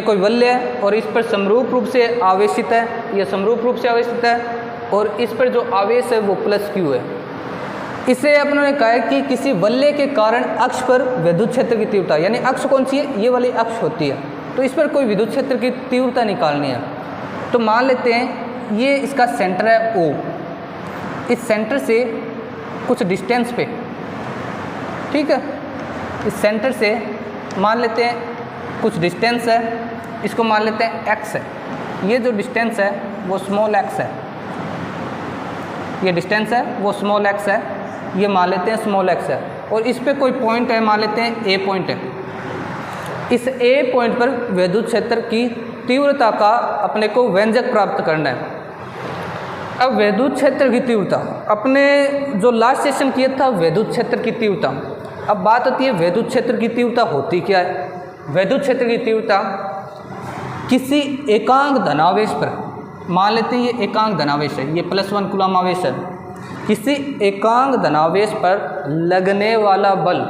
कोई वलय है और इस पर समरूप रूप से आवेशित है, यह समरूप रूप से आवेशित है, और इस पर जो आवेश है वो प्लस क्यू है। इसे अपने कहा है कि किसी वलय के कारण अक्ष पर विद्युत क्षेत्र की तीव्रता, यानी अक्ष कौन सी है, ये वाली अक्ष होती है, तो इस पर कोई विद्युत क्षेत्र की तीव्रता निकालनी है। तो मान लेते हैं ये इसका सेंटर है O, इस सेंटर से कुछ डिस्टेंस पे, ठीक है, इस सेंटर से मान लेते हैं कुछ डिस्टेंस है, इसको मान लेते हैं x है, ये जो डिस्टेंस है वो स्मॉल x है, ये डिस्टेंस है वो स्मॉल x है, ये मान लेते हैं स्मॉल x है, और इस पे कोई पॉइंट है, मान लेते हैं A पॉइंट है। इस A पॉइंट पर विद्युत क्षेत्र की तीव्रता का अपने को व्यंजक प्राप्त करना है। अब विद्युत क्षेत्र की तीव्रता, अपने जो लास्ट सेशन किया था विद्युत क्षेत्र की तीव्रता, अब बात होती है विद्युत क्षेत्र की तीव्रता होती क्या है। विद्युत क्षेत्र की तीव्रता किसी एकांक धनावेश पर, मान लेते हैं ये एकांक धनावेश है, ये +1 कूलम आवेश है, किसी एकांक धनावेश पर लगने वाला बल,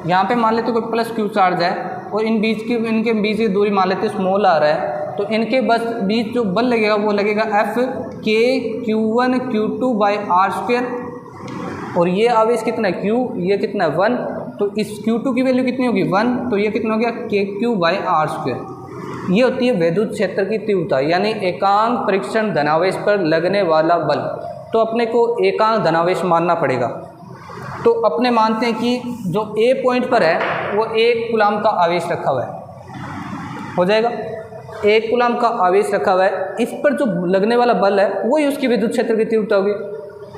यहाँ पे मान लेते कोई प्लस क्यू चार्ज है और इनके बीच की दूरी मान लेते स्मॉल आ रहा है, तो इनके बस बीच जो बल लगेगा वो लगेगा F K Q1 Q2 by R square, और ये आवेश कितना है Q, ये कितना है 1, तो इस Q2 की वैल्यू कितनी होगी 1, तो ये कितना हो गया KQ बाई आर स्क्वेयर। ये होती है विद्युत क्षेत्र की तीव्रता, यानी एकांक परीक्षण धनावेश पर लगने वाला बल। तो अपने को एकांक धनावेश मानना पड़ेगा। तो अपने मानते हैं कि जो A पॉइंट पर है वो 1 कूलम का आवेश रखा हुआ है, हो जाएगा 1 कूलम का आवेश रखा हुआ है, इस पर जो लगने वाला बल है वही उसकी विद्युत क्षेत्र की तीव्रता होगी।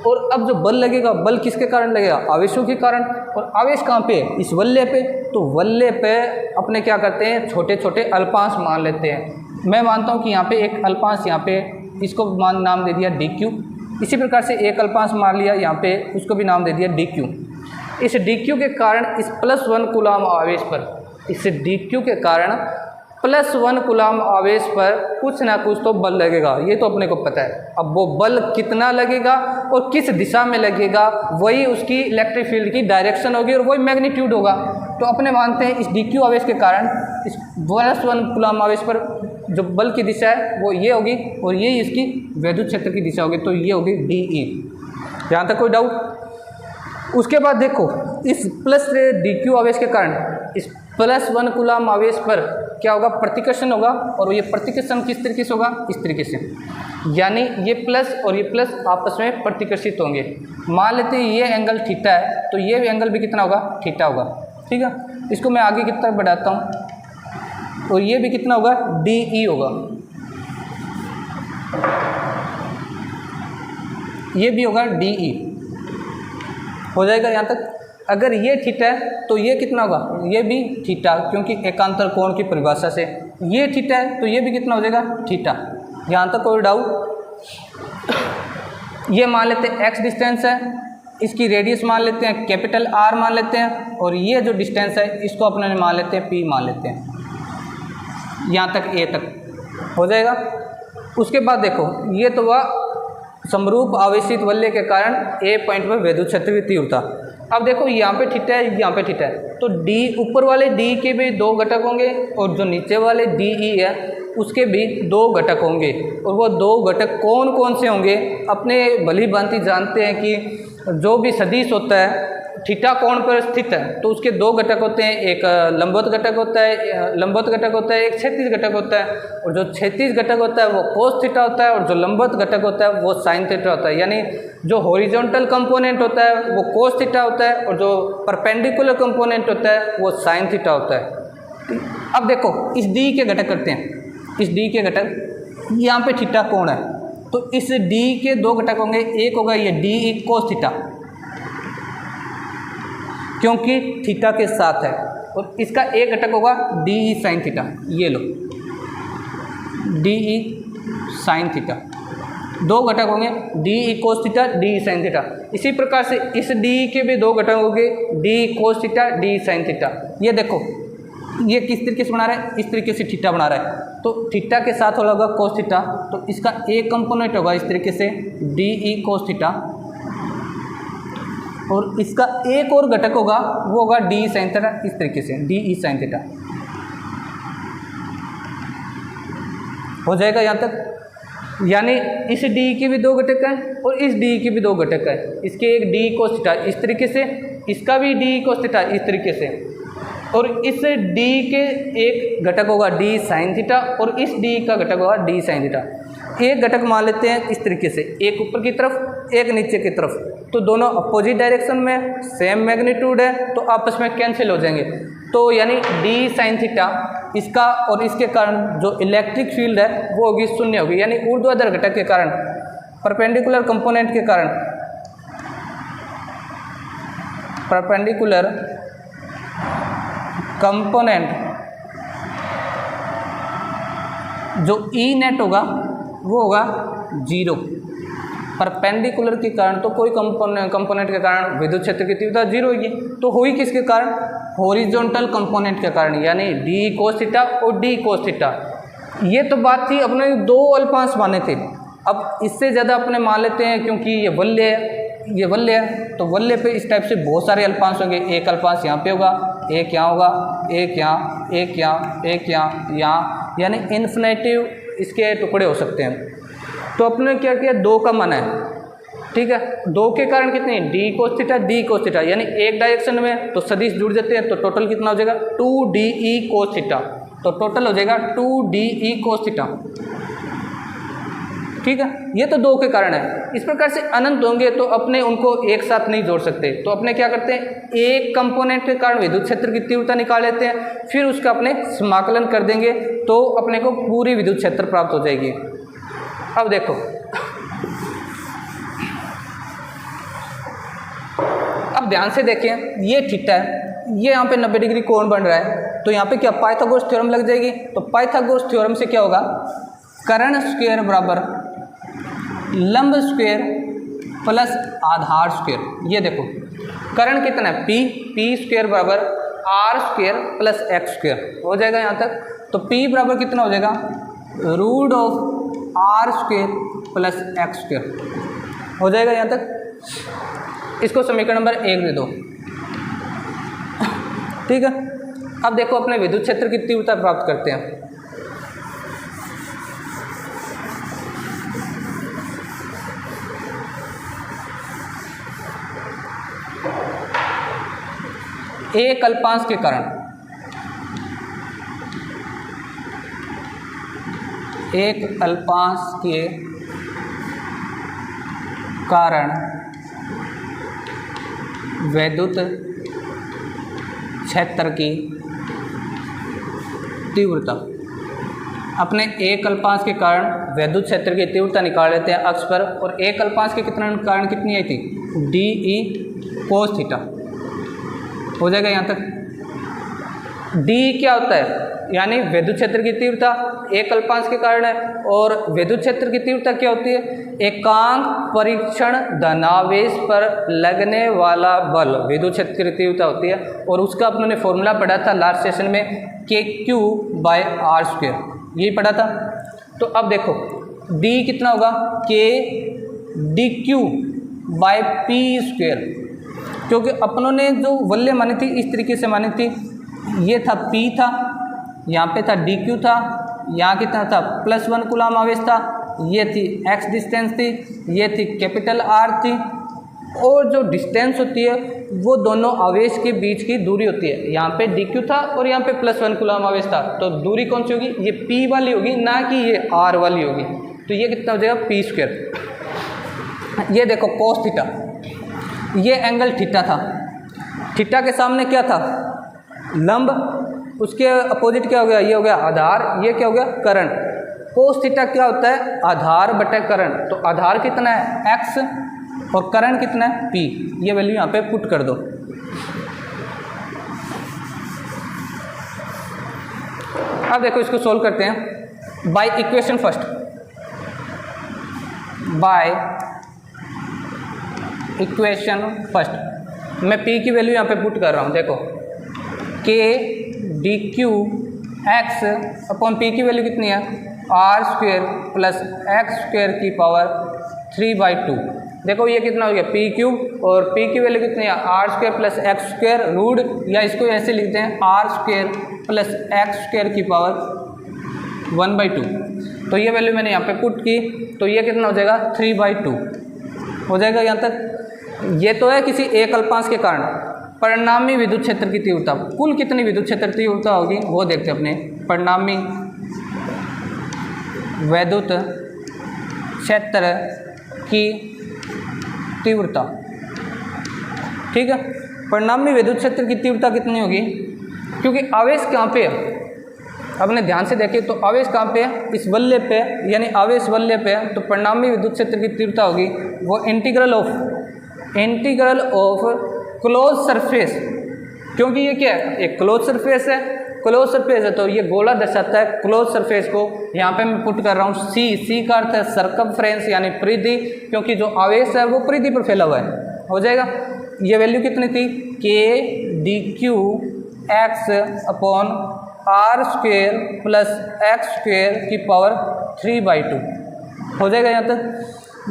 और अब जो बल लगेगा, बल किसके कारण लगेगा, आवेशों के कारण, और आवेश कहाँ पे है, इस वलय पे, तो वलय पे अपने क्या करते हैं छोटे छोटे अल्पांश मान लेते हैं। मैं मानता हूँ कि यहाँ पे एक अल्पांश, यहाँ पे इसको नाम दे दिया DQ, इसी प्रकार से एक अल्पांश मान लिया यहाँ पे, उसको भी नाम दे दिया DQ। इस DQ के कारण इस +1 कूलम आवेश पर, इस DQ के कारण +1 कूलम आवेश पर कुछ ना कुछ तो बल लगेगा, ये तो अपने को पता है। अब वो बल कितना लगेगा और किस दिशा में लगेगा, वही उसकी इलेक्ट्रिक फील्ड की डायरेक्शन होगी और वही मैग्नीट्यूड होगा। तो अपने मानते हैं इस DQ आवेश के कारण इस +1 कूलम आवेश पर जो बल की दिशा है वो ये होगी, और ये इसकी विद्युत क्षेत्र की दिशा होगी, तो ये होगी DE। यहाँ तक कोई डाउट। उसके बाद देखो इस DQ आवेश के कारण इस +1 कूलम आवेश पर क्या होगा, प्रतिकर्षण होगा, और ये प्रतिकर्षण किस तरीके से होगा, इस तरीके से, यानी ये प्लस और ये प्लस आपस में प्रतिकर्षित होंगे। मान लेते हैं ये एंगल थीटा है, तो ये एंगल भी कितना होगा, थीटा होगा, ठीक है। इसको मैं आगे की तरफ बढ़ाता हूँ, और ये भी कितना होगा, DE होगा, ये भी होगा DE, हो जाएगा यहाँ तक। अगर ये थीटा है तो ये कितना होगा, ये भी थीटा, क्योंकि एकांतर कोण की परिभाषा से ये थीटा है, तो ये भी कितना हो जाएगा, थीटा। यहाँ तक कोई डाउट। ये मान लेते हैं x डिस्टेंस है, इसकी रेडियस मान लेते हैं कैपिटल R मान लेते हैं, और ये जो डिस्टेंस है इसको अपने मान लेते हैं P मान लेते हैं। यहाँ तक A तक हो जाएगा। उसके बाद देखो ये तो वह समरूप आवेशित वलय के कारण A पॉइंट पर विद्युत क्षेत्र की तीव्रता। अब देखो यहाँ पे थीटा है, यहाँ पे थीटा है, तो D ऊपर वाले D के भी 2 घटक होंगे, और जो नीचे वाले DE है उसके भी 2 घटक होंगे। और वो 2 घटक कौन कौन से होंगे, अपने भली भांति जानते हैं कि जो भी सदिश होता है थीटा कोण पर स्थित है तो उसके 2 घटक होते हैं, एक लंबवत घटक होता है, एक क्षैतिज घटक होता है, और जो क्षैतिज घटक होता है वो कोस थीटा होता है, और जो लंबवत घटक होता है वो साइन थीटा होता है। यानी जो हॉरिजॉन्टल कंपोनेंट होता है वो कोस थीटा होता है, और जो परपेंडिकुलर कंपोनेंट होता है वो साइन थीटा होता है। अब देखो इस D के घटक करते हैं, इस D के घटक, यहाँ पे थीटा कोण है, तो इस D के 2 घटक होंगे, एक होगा ये DE कोस थीटा, क्योंकि थीटा के साथ है, और इसका एक घटक होगा DE साइन थीटा, ये लो DE साइन थीटा, 2 घटक होंगे DE cos theta, DE sine theta. इसी प्रकार से इस DE के भी 2 घटक होंगे DE cos theta, DE sine theta. ये देखो ये किस तरीके से बना रहा है, इस तरीके से थीटा बना रहा है, तो थीटा के साथ होगा कोस थीटा, तो इसका एक कंपोनेंट होगा इस तरीके से DE कोस थीटा, और इसका एक और घटक होगा वो होगा DE साइन थीटा, इस तरीके से DE साइन थीटा। हो जाएगा यहाँ तक। यानी इस डी की भी दो घटक है और इस डी की भी दो घटक है। इसके एक डी कोस थीटा इस तरीके से, इसका भी डी कोस थीटा इस तरीके से, और इस डी के एक घटक होगा डी साइन थीटा और इस डी का घटक होगा डी साइन थीटा। एक घटक मान लेते हैं इस तरीके से, एक ऊपर की तरफ एक नीचे की तरफ, तो दोनों अपोजिट डायरेक्शन में सेम मैग्नीट्यूड है तो आपस में कैंसिल हो जाएंगे। तो यानी डी साइन थीटा इसका और इसके कारण जो इलेक्ट्रिक फील्ड है वो होगी शून्य होगी। यानी ऊर्ध्वाधर घटक के कारण, परपेंडिकुलर कंपोनेंट के कारण, परपेंडिकुलर कंपोनेंट जो ई नेट होगा वो होगा 0। परपेंडिकुलर के कारण तो कोई कंपोनेंट के कारण विद्युत क्षेत्र की तीव्रता 0 होगी। तो हुई किसके कारण? हॉरिजॉन्टल कंपोनेंट के कारण, यानी डी कोस थीटा और डी कोस थीटा। ये तो बात थी, अपने दो अल्पांश माने थे। अब इससे ज़्यादा अपने मान लेते हैं क्योंकि ये वल्य है, ये वल्य है, तो वल्य पे इस टाइप से बहुत सारे अल्पांश होंगे। एक अल्पांश यहाँ पे होगा, एक यहाँ होगा, एक यहाँ, एक यहाँ, एक यहाँ, यानी इन्फिनेटिव इसके टुकड़े हो सकते हैं। तो अपने क्या किया, 2 का माना है, ठीक है। 2 के कारण कितने, d cos theta d cos theta, यानी एक डायरेक्शन में तो सदिश जुड़ जाते हैं, तो टोटल कितना हो जाएगा 2DE कोस थीटा। तो टोटल हो जाएगा 2DE कोस थीटा, ठीक है। ये तो 2 के कारण है। इस प्रकार से अनंत होंगे तो अपने उनको एक साथ नहीं जोड़ सकते, तो अपने क्या करते हैं, एक कंपोनेंट के कारण विद्युत क्षेत्र की तीव्रता निकाल लेते हैं, फिर उसका अपने समाकलन कर देंगे तो अपने को पूरी विद्युत क्षेत्र प्राप्त हो जाएगी। अब देखो, अब ध्यान से देखें, ये थीटा है, ये यहाँ पे 90 डिग्री कोण बन रहा है, तो यहाँ पे क्या पाइथागोरस थ्योरम लग जाएगी। तो पाइथागोरस थ्योरम से क्या होगा, कर्ण स्क्वायर बराबर लंब स्क्वायर प्लस आधार स्क्वायर। ये देखो कर्ण कितना है, पी स्क्वायर बराबर R square plus X square हो जाएगा यहाँ तक। तो पी बराबर कितना हो जाएगा, root of R square plus X square हो जाएगा यहाँ तक। इसको समीकरण नंबर 1 दे दो, ठीक है। अब देखो अपने विद्युत क्षेत्र की तीव्रता प्राप्त करते हैं। एक अल्पांश के कारण, एक अल्पांश के कारण विद्युत क्षेत्र की तीव्रता, अपने एक अल्पांश के कारण विद्युत क्षेत्र की तीव्रता निकाल लेते हैं अक्ष पर, और एक अल्पांश के कितना कारण कितनी आई थी, DE कोस थीटा हो जाएगा यहाँ तक। डी क्या होता है, यानी विद्युत क्षेत्र की तीव्रता एक अल्पांश के कारण है, और विद्युत क्षेत्र की तीव्रता क्या होती है, एकांक परीक्षण धनावेश पर लगने वाला बल विद्युत क्षेत्र की तीव्रता होती है। और उसका अपने फॉर्मूला पढ़ा था लास्ट सेशन में, KQ/R², यही पढ़ा था। तो अब देखो डी कितना होगा, KDQ/P², क्योंकि अपनों ने जो वल्य मानी थी इस तरीके से मानी थी, ये था P था, यहाँ पे था DQ था, यहाँ कितना था +1 कूलाम आवेश था, ये थी x डिस्टेंस थी, ये थी कैपिटल R थी, और जो डिस्टेंस होती है वो दोनों आवेश के बीच की दूरी होती है। यहाँ पे DQ था और यहाँ पे +1 कूलाम आवेश था, तो दूरी कौन सी होगी, ये P वाली होगी, ना कि ये R वाली होगी। तो ये कितना हो जाएगा P²। ये देखो cos थीटा, ये एंगल थीटा था, थीटा के सामने क्या था, लंब, उसके अपोजिट क्या हो गया, ये हो गया आधार, ये क्या हो गया कर्ण। कोस थीटा क्या होता है, आधार बटे कर्ण, तो आधार कितना है x और कर्ण कितना है p, ये वैल्यू यहाँ पे पुट कर दो। अब देखो इसको सोल्व करते हैं by equation first, by equation first. मैं p की वैल्यू यहाँ पे पुट कर रहा हूँ, देखो KDQ/x/P की वैल्यू कितनी है, R² प्लस x² की पावर 3/2। देखो ये कितना हो गया P³ और P की वैल्यू कितनी है, R² प्लस x² रूट, या इसको ऐसे लिखते हैं R² प्लस x² की पावर 1/2। तो ये वैल्यू मैंने यहाँ पे पुट की, तो ये कितना हो जाएगा 3/2 हो जाएगा यहाँ तक। ये तो है किसी एक अल्पांश के कारण परिणामी विद्युत क्षेत्र की तीव्रता। कुल कितनी विद्युत क्षेत्र तीव्रता होगी वो देखते हैं अपने। परिणामी विद्युत क्षेत्र की तीव्रता, ठीक है। परिणामी विद्युत क्षेत्र की तीव्रता कितनी होगी, क्योंकि आवेश कहाँ पे है, अपने ध्यान से देखें तो आवेश कहाँ पे है, इस वलय पे, यानी आवेश वलय पे है। तो परिणामी विद्युत क्षेत्र की तीव्रता होगी वो इंटीग्रल ऑफ क्लोज सरफेस, क्योंकि ये क्या है, एक क्लोज सरफेस है। क्लोज सरफेस है तो ये गोला दर्शाता है क्लोज सरफेस को। यहाँ पे मैं पुट कर रहा हूँ सी का अर्थ है सरकमफ्रेंस यानी परिधि, क्योंकि जो आवेश है वो परिधि पर फैला हुआ है। हो जाएगा। ये वैल्यू कितनी थी, k dq x upon r square plus x square की पावर 3/2 हो जाएगा। यहाँ तक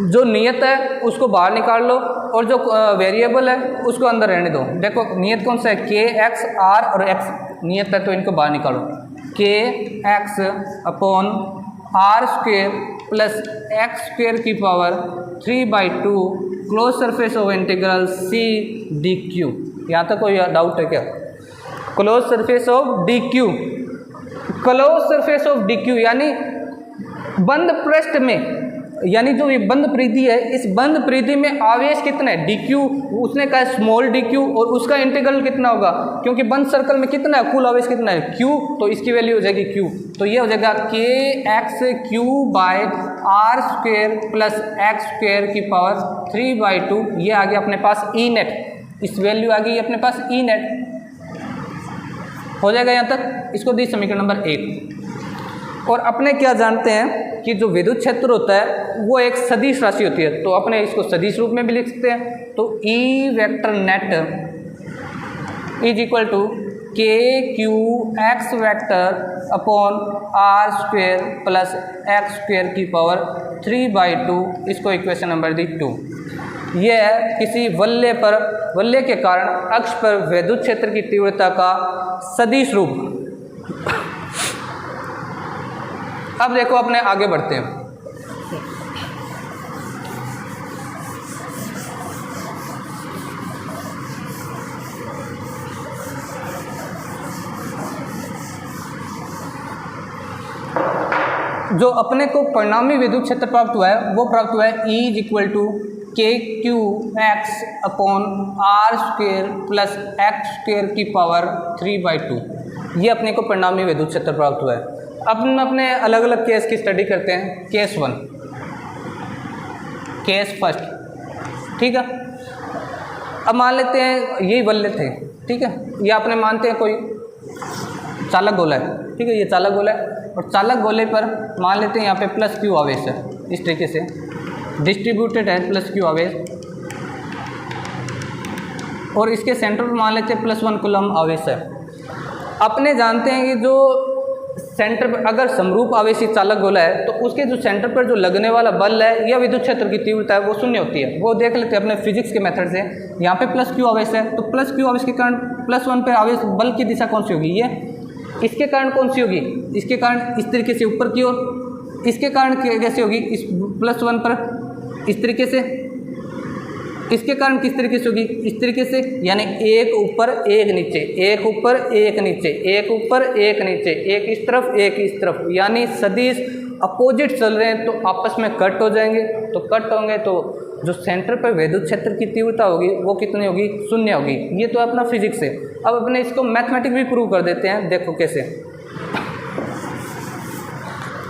जो नियत है उसको बाहर निकाल लो और जो वेरिएबल है उसको अंदर रहने दो। देखो नियत कौन सा है, k x r और x नियत है तो इनको बाहर निकालो। k x upon r square plus x square की power 3/2 close surface of integral c dq। यहाँ तक कोई डाउट है क्या? Close surface of dq, close surface of dq यानी बंद पृष्ठ में, यानी जो ये बंद परिधि है, इस बंद परिधि में आवेश कितना है dq, उसने कहा स्मॉल dq और उसका इंटीग्रल कितना होगा, क्योंकि बंद सर्कल में कितना है, कुल आवेश कितना है q, तो इसकी वैल्यू हो जाएगी q। तो ये हो जाएगा k x q by r square plus x square की पावर 3/2। ये आ गया अपने पास ई नेट, इस वैल्यू आ गई अपने पास ई नेट। हो जाएगा यहाँ तक। इसको दी समीकरण नंबर 1। और अपने क्या जानते हैं कि जो विद्युत क्षेत्र होता है वो एक सदिश राशि होती है, तो अपने इसको सदिश रूप में भी लिख सकते हैं। तो E vector net is equal to k q x vector upon r square plus x square की पावर 3/2। इसको इक्वेशन नंबर दी 2। यह है किसी वलय के कारण अक्ष पर विद्युत क्षेत्र की तीव्रता का सदिश रूप। अब देखो अपने आगे बढ़ते हैं। जो अपने को परिणामी विद्युत क्षेत्र प्राप्त हुआ है वो प्राप्त हुआ है E is equal to K Q X upon R square plus X square की पावर 3/2। ये अपने को परिणामी विद्युत क्षेत्र प्राप्त हुआ है। अपन अपने अलग अलग केस की स्टडी करते हैं। केस 1, केस फर्स्ट, ठीक है। अब मान लेते हैं यही वलय थे, ठीक है। ये अपने मानते हैं कोई चालक गोला है, ठीक है। ये चालक गोला है और चालक गोले पर मान लेते हैं यहाँ पे प्लस क्यू आवेश है, इस तरीके से डिस्ट्रीब्यूटेड है प्लस क्यू आवेश, और इसके सेंटर पर मान लेते हैं +1 कूलम आवेश है। अपने जानते हैं कि जो सेंटर पर अगर समरूप आवेशी चालक गोला है तो उसके जो सेंटर पर जो लगने वाला बल है या विद्युत क्षेत्र की तीव्रता है वो शून्य होती है। वो देख लेते हैं अपने फिजिक्स के मेथड से। यहाँ पे प्लस क्यू आवेश है तो प्लस क्यू आवेश के कारण +1 पे आवेश बल की दिशा कौन सी होगी, ये। इसके कारण कौन सी होगी, इसके कारण इस तरीके से ऊपर की ओर। इसके कारण कैसे होगी, इस +1 पर इस तरीके से। इसके कारण किस तरीके से होगी, इस तरीके से, यानी एक ऊपर एक नीचे, एक ऊपर एक नीचे, एक ऊपर एक नीचे, एक इस तरफ एक इस तरफ, यानी सदिश अपोजिट चल रहे हैं तो आपस में कट हो जाएंगे। तो कट होंगे तो जो सेंटर पर विद्युत क्षेत्र की तीव्रता होगी वो कितनी होगी, शून्य होगी। ये तो अपना फिजिक्स है। अब अपने इसको मैथमेटिक भी प्रूव कर देते हैं। देखो कैसे।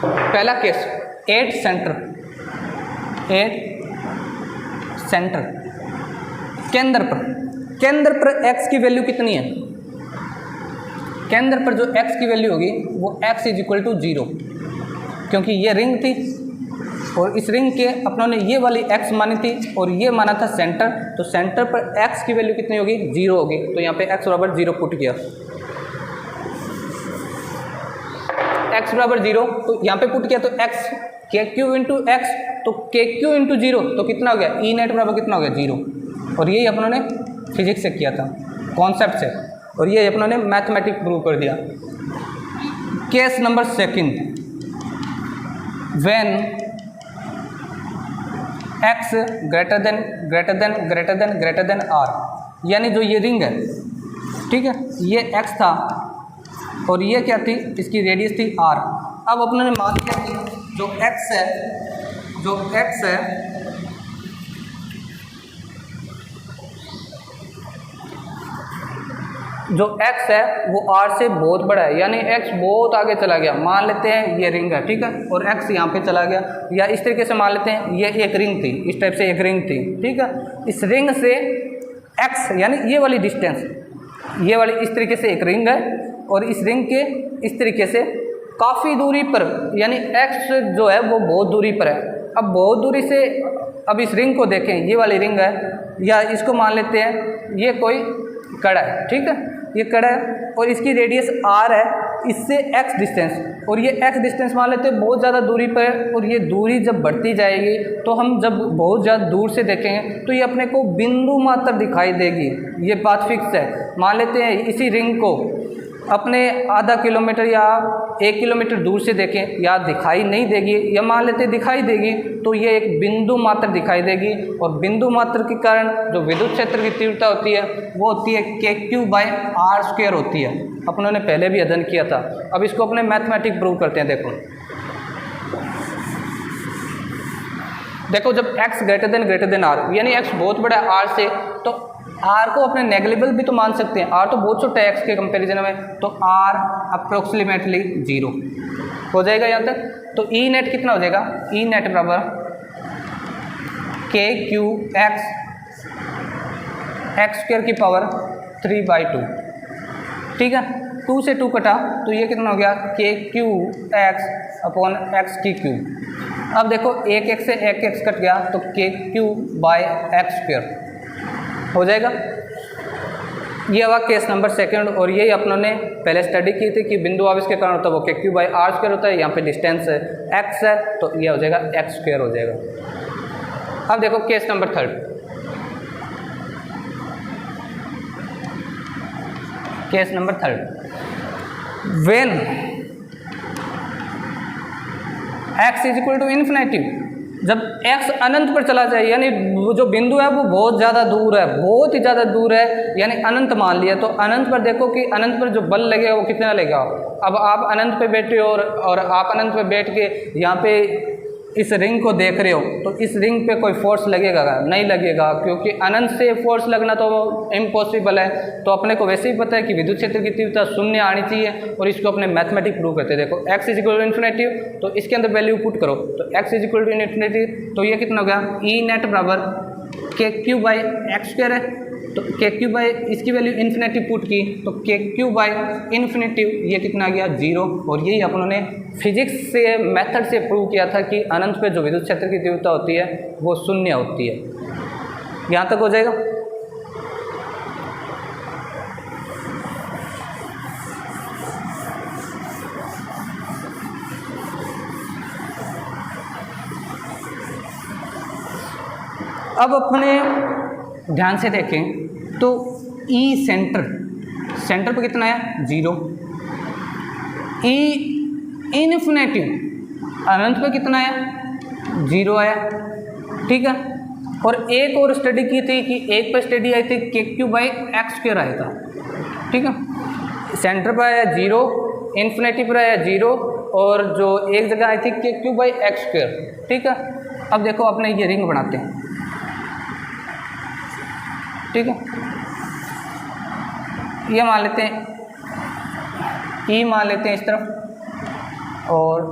पहला केस, 8 सेंटर केंद्र पर x की वैल्यू कितनी है, केंद्र पर जो x की वैल्यू होगी वो x इज इक्वल टू 0, क्योंकि ये रिंग थी और इस रिंग के अपनों ने ये वाली x मानी थी और ये माना था सेंटर। तो सेंटर पर x की वैल्यू कितनी होगी, 0 होगी। तो यहाँ पे x बराबर 0 पुट किया, x बराबर 0, तो यहाँ पे पुट किया तो x KQ इंटू एक्स, तो KQ इंटू 0 तो कितना हो गया, ई नेट बराबर कितना हो गया, 0। और यही अपनों ने फिजिक्स से किया था, कॉन्सेप्ट से, और ये अपनों ने मैथमेटिक प्रूव कर दिया। Case number 2, when x greater than r, यानी जो ये रिंग है, ठीक है, ये x था और ये क्या थी, इसकी रेडियस थी r। अब अपने ने मान लिया कि जो x है वो r से बहुत बड़ा है, यानी x बहुत आगे चला गया। मान लेते हैं ये रिंग है, ठीक है, और x यहाँ पे चला गया, या इस तरीके से मान लेते हैं ये एक रिंग थी, इस टाइप से एक रिंग थी, ठीक है। इस रिंग से x यानी ये वाली डिस्टेंस, ये वाली इस तरीके से एक रिंग है और इस रिंग के इस तरीके से काफ़ी दूरी पर, यानी x जो है वो बहुत दूरी पर है। अब बहुत दूरी से अब इस रिंग को देखें, ये वाली रिंग है, या इसको मान लेते हैं ये कोई कड़ा है, ठीक है, ये कड़ा है और इसकी रेडियस r है, इससे x डिस्टेंस, और ये x डिस्टेंस मान लेते हैं बहुत ज़्यादा दूरी पर है। और ये दूरी जब बढ़ती जाएगी तो हम जब बहुत ज़्यादा दूर से देखेंगे तो ये अपने को बिंदु मात्र दिखाई देगी, ये बात फिक्स है। मान लेते हैं इसी रिंग को अपने आधा किलोमीटर या 1 किलोमीटर दूर से देखें, या दिखाई नहीं देगी, या मान लेते दिखाई देगी, तो ये एक बिंदु मात्र दिखाई देगी। और बिंदु मात्र के कारण जो विद्युत क्षेत्र की तीव्रता होती है वो होती है KQ/r² होती है। अपनों ने पहले भी अध्ययन किया था। अब इसको अपने मैथमेटिक प्रूव करते हैं। देखो जब x ग्रेटर देन r, यानी x बहुत बड़ा है r से, तो r को अपने नेगलेबल भी तो मान सकते हैं। r तो बहुत छोटा है x के कंपैरिजन में, तो r अप्रोक्सीमेटली 0 हो जाएगा यहाँ तक। तो E नेट कितना हो जाएगा, E नेट बराबर KQ(x)² की पावर 3/2, ठीक है। 2 से 2 कटा तो ये कितना हो गया, KQ(x)/x3। अब देखो एक x से एक x कट गया तो KQ/x² हो जाएगा। ये हुआ केस नंबर 2, और यही अपनों ने पहले स्टडी की थी कि बिंदु आवेश के कारण होता है वो KQ/r² होता है। यहाँ पे डिस्टेंस x है तो ये हो जाएगा x² हो जाएगा। अब देखो case number 3, case number 3, when x =∞, जब x अनंत पर चला जाए, यानी वो जो बिंदु है वो बहुत ज़्यादा दूर है, बहुत ही ज़्यादा दूर है, यानी अनंत मान लिया। तो अनंत पर देखो कि अनंत पर जो बल लगेगा वो कितना लगेगा। अब आप अनंत पे बैठे हो और आप अनंत पे बैठ के यहाँ पे इस रिंग को देख रहे हो, तो इस रिंग पे कोई फोर्स लगेगा? नहीं लगेगा, क्योंकि अनंत से फोर्स लगना तो इम्पॉसिबल है। तो अपने को वैसे ही पता है कि विद्युत क्षेत्र की तीव्रता 0 आनी चाहिए, और इसको अपने मैथमेटिक प्रूव करते हैं। देखो x =∞, तो इसके अंदर वैल्यू पुट करो, तो x =∞, तो ये कितना हो गया, E नेट बराबर KQ/x² है। तो KQ बाई इसकी वैल्यू इन्फिनेटिव पुट की, तो KQ/∞ ये कितना आ गया, 0। और यही अपनों ने फिजिक्स से मेथड से प्रूव किया था कि अनंत पे जो विद्युत क्षेत्र की तीव्रता होती है वो 0 होती है। यहाँ तक हो जाएगा। अब अपने ध्यान से देखें तो E सेंटर पर कितना है, 0। E इन्फिनेटिव अनंत पे कितना है, 0 आया, ठीक है। और एक और स्टडी की थी कि एक पे स्टडी आई थी KQ/x² आया था, ठीक है। सेंटर पर आया 0, इन्फिनेटिव पर आया 0, और जो एक जगह आई थी KQ/x², ठीक है। अब देखो अपने ये रिंग बनाते हैं, ठीक है। ये मान लेते हैं E मान लेते हैं इस तरफ, और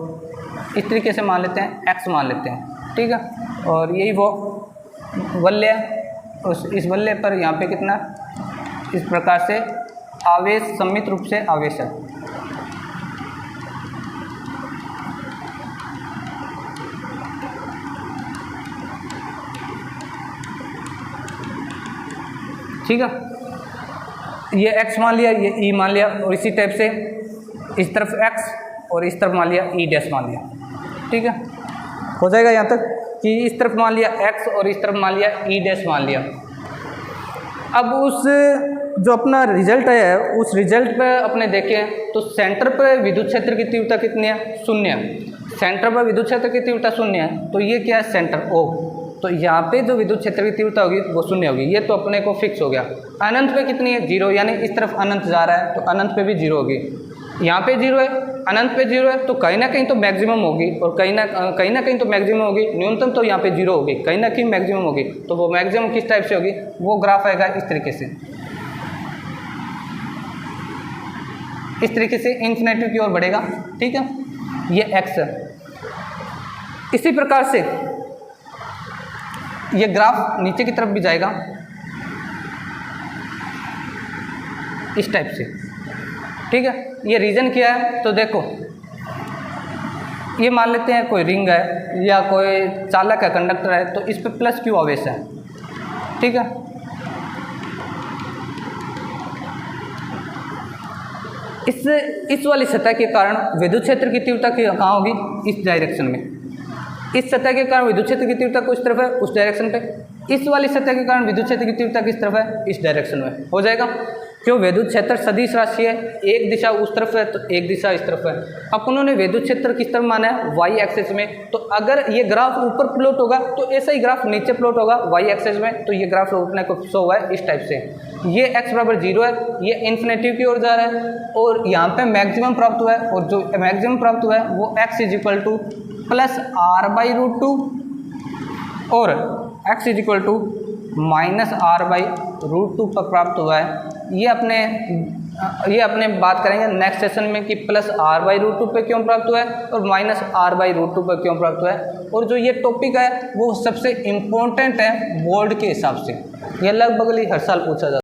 इस तरीके से मान लेते हैं x मान लेते हैं, ठीक है। और यही वो वल्य है, इस वल्य पर यहाँ पे कितना, इस प्रकार से आवेश सम्मित रूप से आवेश है, ठीक है। ये x मान लिया, ये E मान लिया, और इसी टाइप से इस तरफ x और इस तरफ मान लिया E' मान लिया, ठीक है। हो जाएगा यहाँ तक कि इस तरफ मान लिया x और इस तरफ मान लिया E' मान लिया। अब उस जो अपना रिजल्ट है, उस रिजल्ट पे अपने देखें तो सेंटर पर विद्युत क्षेत्र की तीव्रता कितनी है, 0 है। सेंटर पर विद्युत क्षेत्र की तीव्रता 0 है, तो ये क्या है सेंटर O, तो यहाँ पे जो विद्युत क्षेत्र की तीव्रता होगी वो 0 होगी, ये तो अपने को फिक्स हो गया। अनंत पे कितनी है 0, यानी इस तरफ अनंत जा रहा है तो अनंत पे भी 0 होगी, यहाँ पे 0 है, अनंत पे 0 है, तो कहीं ना कहीं तो मैक्सिमम होगी, और कहीं ना कहीं तो मैक्सिमम होगी, न्यूनतम तो यहाँ पे 0 होगी, कहीं ना कहीं मैक्सिमम होगी। तो वो मैक्सिमम किस टाइप से होगी, वो ग्राफ आएगा इस तरीके से, इस तरीके से इन्फिनिटी की ओर बढ़ेगा, ठीक है, ये x है। इसी प्रकार से ये ग्राफ नीचे की तरफ भी जाएगा इस टाइप से, ठीक है। ये रीजन क्या है, तो देखो ये मान लेते हैं कोई रिंग है या कोई चालक है, कंडक्टर है, तो इस पे प्लस क्यू आवेश है, ठीक है। इस वाली सतह के कारण विद्युत क्षेत्र की तीव्रता कहाँ होगी, इस डायरेक्शन में। इस सतह के कारण विद्युत क्षेत्र की तीव्रता कुछ तरफ है, उस डायरेक्शन पे। इस वाली सतह के कारण विद्युत क्षेत्र की तीव्रता किस तरफ है, इस डायरेक्शन में हो जाएगा। क्यों, विद्युत क्षेत्र सदिश राशि है, एक दिशा उस तरफ है तो एक दिशा इस तरफ है। अब उन्होंने विद्युत क्षेत्र किस तरफ माना है, वाई एक्सिस में, तो अगर ये ग्राफ ऊपर प्लॉट होगा तो ऐसा ही ग्राफ नीचे प्लॉट होगा वाई एक्सिस में, तो ये ग्राफ उठने को शो हुआ है इस टाइप से। ये x बराबर 0 है, ये इन्फिनिटी की ओर जा रहा है, और यहाँ पे मैक्सिमम प्राप्त हुआ है, और जो मैक्सिमम प्राप्त हुआ है वो x is equal two plus r/√2 और x is equal to minus r/√2 पर प्राप्त हुआ है। ये अपने बात करेंगे नेक्स्ट सेशन में कि प्लस r/√2 पे क्यों प्राप्त हुआ है और माइनस r/√2 पर क्यों प्राप्त हुआ है। और जो ये टॉपिक है वो सबसे इम्पोर्टेंट है बोर्ड के हिसाब से, ये लगभग हर साल पूछा जाता है।